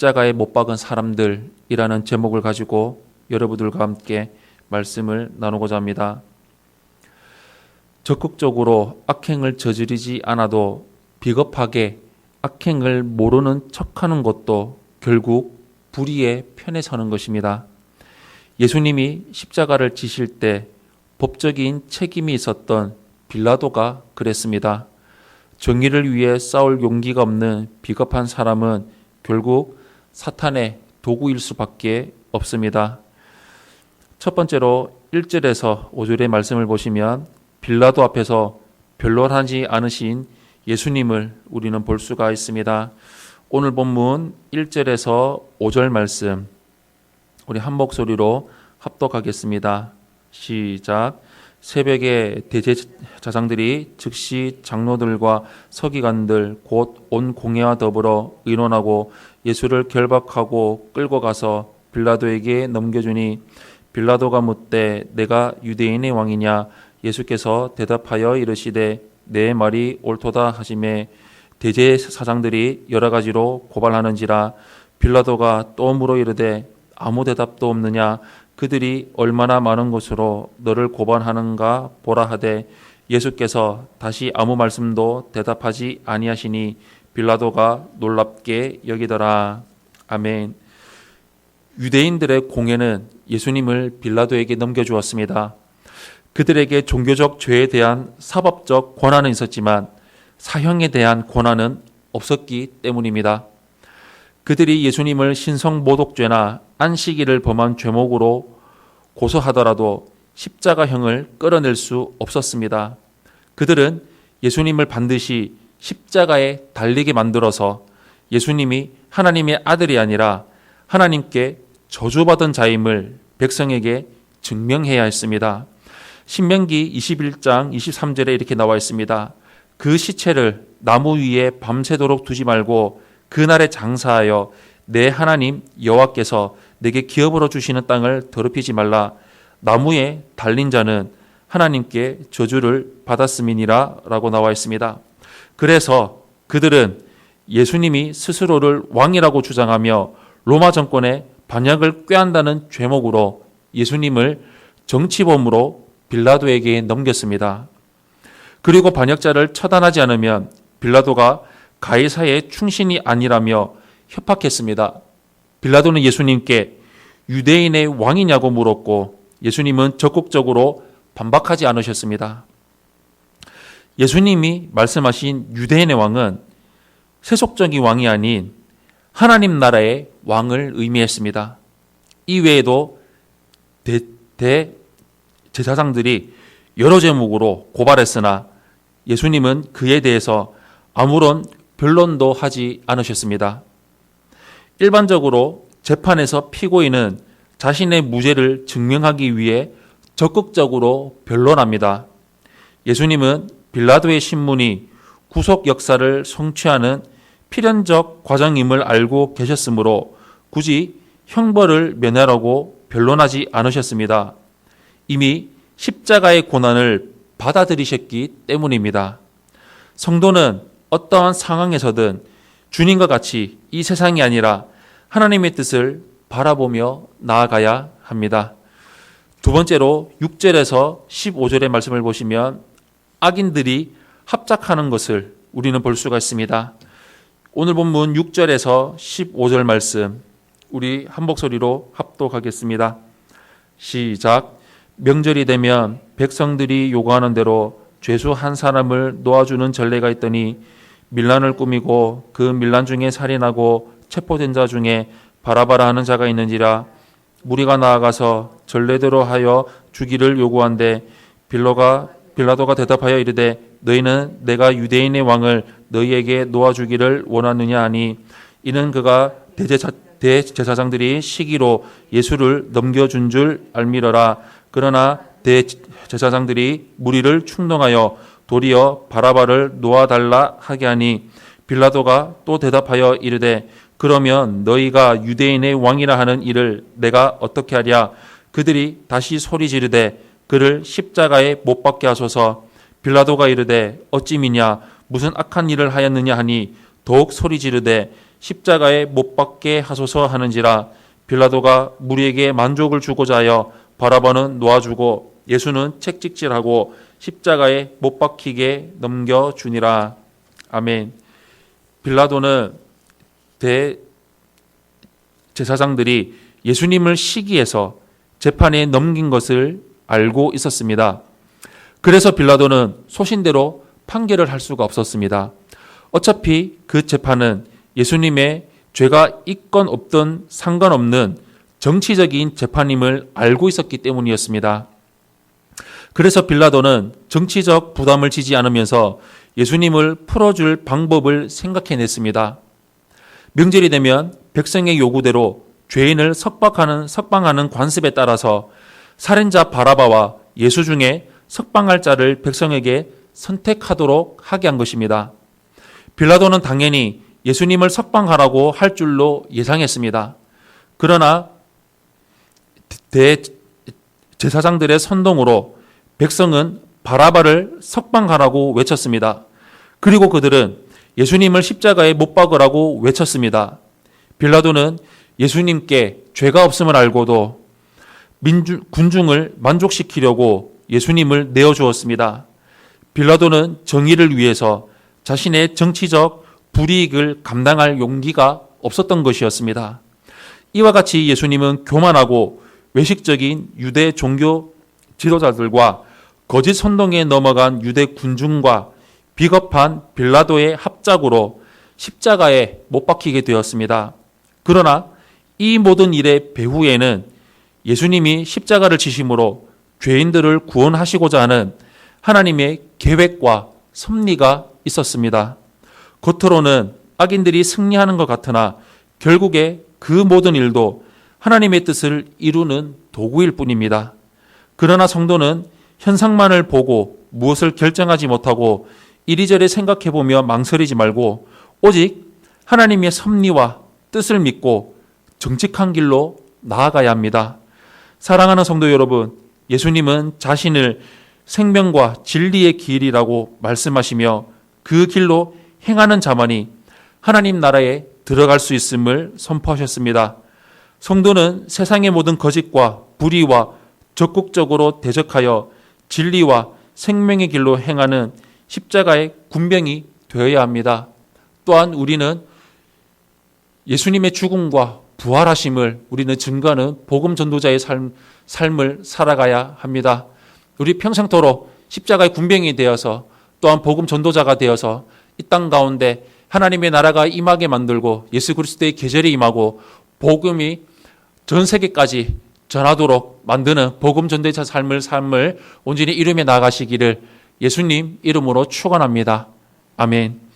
십자가에 못 박은 사람들이라는 제목을 가지고 여러분들과 함께 말씀을 나누고자 합니다. 적극적으로 악행을 저지르지 않아도 비겁하게 악행을 모르는 척하는 것도 결국 불의의 편에 서는 것입니다. 예수님이 십자가를 지실 때 법적인 책임이 있었던 빌라도가 그랬습니다. 정의를 위해 싸울 용기가 없는 비겁한 사람은 결국 사탄의 도구일 수밖에 없습니다. 첫 번째로 1절에서 5절의 말씀을 보시면 빌라도 앞에서 변론하지 않으신 예수님을 우리는 볼 수가 있습니다. 오늘 본문 1절에서 5절 말씀 우리 한 목소리로 합독하겠습니다. 시작. 새벽에 대제사장들이 즉시 장로들과 서기관들 곧 온 공회와 더불어 의논하고 예수를 결박하고 끌고 가서 빌라도에게 넘겨주니 빌라도가 묻되 내가 유대인의 왕이냐? 예수께서 대답하여 이르시되 내 말이 옳도다 하시매 대제사장들이 여러 가지로 고발하는지라 빌라도가 또 물어 이르되 아무 대답도 없느냐? 그들이 얼마나 많은 것으로 너를 고발하는가 보라 하되 예수께서 다시 아무 말씀도 대답하지 아니하시니 빌라도가 놀랍게 여기더라. 아멘. 유대인들의 공회는 예수님을 빌라도에게 넘겨주었습니다. 그들에게 종교적 죄에 대한 사법적 권한은 있었지만 사형에 대한 권한은 없었기 때문입니다. 그들이 예수님을 신성모독죄나 안식일을 범한 죄목으로 고소하더라도 십자가형을 끌어낼 수 없었습니다. 그들은 예수님을 반드시 십자가에 달리게 만들어서 예수님이 하나님의 아들이 아니라 하나님께 저주받은 자임을 백성에게 증명해야 했습니다. 신명기 21장 23절에 이렇게 나와 있습니다. 그 시체를 나무 위에 밤새도록 두지 말고 그날에 장사하여 내 하나님 여호와께서 내게 기업으로 주시는 땅을 더럽히지 말라. 나무에 달린 자는 하나님께 저주를 받았음이니라 라고 나와 있습니다. 그래서 그들은 예수님이 스스로를 왕이라고 주장하며 로마 정권의 반역을 꾀한다는 죄목으로 예수님을 정치범으로 빌라도에게 넘겼습니다. 그리고 반역자를 처단하지 않으면 빌라도가 가이사의 충신이 아니라며 협박했습니다. 빌라도는 예수님께 유대인의 왕이냐고 물었고 예수님은 적극적으로 반박하지 않으셨습니다. 예수님이 말씀하신 유대인의 왕은 세속적인 왕이 아닌 하나님 나라의 왕을 의미했습니다. 이외에도 대제사장들이 여러 제목으로 고발했으나 예수님은 그에 대해서 아무런 변론도 하지 않으셨습니다. 일반적으로 재판에서 피고인은 자신의 무죄를 증명하기 위해 적극적으로 변론합니다. 예수님은 빌라도의 신문이 구속 역사를 성취하는 필연적 과정임을 알고 계셨으므로 굳이 형벌을 면하라고 변론하지 않으셨습니다. 이미 십자가의 고난을 받아들이셨기 때문입니다. 성도는 어떠한 상황에서든 주님과 같이 이 세상이 아니라 하나님의 뜻을 바라보며 나아가야 합니다. 두 번째로 6절에서 15절의 말씀을 보시면 악인들이 합작하는 것을 우리는 볼 수가 있습니다. 오늘 본문 6절에서 15절 말씀 우리 한 목소리로 합독하겠습니다. 시작. 명절이 되면 백성들이 요구하는 대로 죄수 한 사람을 놓아주는 전례가 있더니 밀란을 꾸미고 그 밀란 중에 살인하고 체포된 자 중에 바라바라 하는 자가 있는지라. 무리가 나아가서 전례대로 하여 주기를 요구한데 빌라도가 대답하여 이르되 너희는 내가 유대인의 왕을 너희에게 놓아주기를 원하느냐 하니 이는 그가 대제사장들이 시기로 예수를 넘겨준 줄 알미러라. 그러나 대제사장들이 무리를 충동하여 도리어 바라바를 놓아달라 하게 하니 빌라도가 또 대답하여 이르되 그러면 너희가 유대인의 왕이라 하는 이를 내가 어떻게 하랴. 그들이 다시 소리 지르되 그를 십자가에 못 박게 하소서. 빌라도가 이르되 어찌 미냐 무슨 악한 일을 하였느냐 하니 더욱 소리 지르되 십자가에 못 박게 하소서 하는지라. 빌라도가 무리에게 만족을 주고자 하여 바라바는 놓아주고 예수는 책찍질하고 십자가에 못 박히게 넘겨주니라. 아멘. 빌라도는 대제사장들이 예수님을 시기해서 재판에 넘긴 것을 알고 있었습니다. 그래서 빌라도는 소신대로 판결을 할 수가 없었습니다. 어차피 그 재판은 예수님의 죄가 있건 없든 상관없는 정치적인 재판임을 알고 있었기 때문이었습니다. 그래서 빌라도는 정치적 부담을 지지 않으면서 예수님을 풀어줄 방법을 생각해냈습니다. 명절이 되면 백성의 요구대로 죄인을 석방하는 관습에 따라서 살인자 바라바와 예수 중에 석방할 자를 백성에게 선택하도록 하게 한 것입니다. 빌라도는 당연히 예수님을 석방하라고 할 줄로 예상했습니다. 그러나 대제사장들의 선동으로 백성은 바라바를 석방하라고 외쳤습니다. 그리고 그들은 예수님을 십자가에 못 박으라고 외쳤습니다. 빌라도는 예수님께 죄가 없음을 알고도 군중을 만족시키려고 예수님을 내어주었습니다. 빌라도는 정의를 위해서 자신의 정치적 불이익을 감당할 용기가 없었던 것이었습니다. 이와 같이 예수님은 교만하고 외식적인 유대 종교 지도자들과 거짓 선동에 넘어간 유대 군중과 비겁한 빌라도의 합작으로 십자가에 못 박히게 되었습니다. 그러나 이 모든 일의 배후에는 예수님이 십자가를 지심으로 죄인들을 구원하시고자 하는 하나님의 계획과 섭리가 있었습니다. 겉으로는 악인들이 승리하는 것 같으나 결국에 그 모든 일도 하나님의 뜻을 이루는 도구일 뿐입니다. 그러나 성도는 현상만을 보고 무엇을 결정하지 못하고 이리저리 생각해보며 망설이지 말고 오직 하나님의 섭리와 뜻을 믿고 정직한 길로 나아가야 합니다. 사랑하는 성도 여러분, 예수님은 자신을 생명과 진리의 길이라고 말씀하시며 그 길로 행하는 자만이 하나님 나라에 들어갈 수 있음을 선포하셨습니다. 성도는 세상의 모든 거짓과 불의와 적극적으로 대적하여 진리와 생명의 길로 행하는 십자가의 군병이 되어야 합니다. 또한 우리는 예수님의 죽음과 부활하심을 우리는 증거하는 복음 전도자의 삶을 살아가야 합니다. 우리 평생토록 십자가의 군병이 되어서 또한 복음 전도자가 되어서 이 땅 가운데 하나님의 나라가 임하게 만들고 예수 그리스도의 계절이 임하고 복음이 전 세계까지 전하도록 만드는 복음 전도자 삶을 온전히 이루며 나아가시기를 예수님 이름으로 축원합니다. 아멘.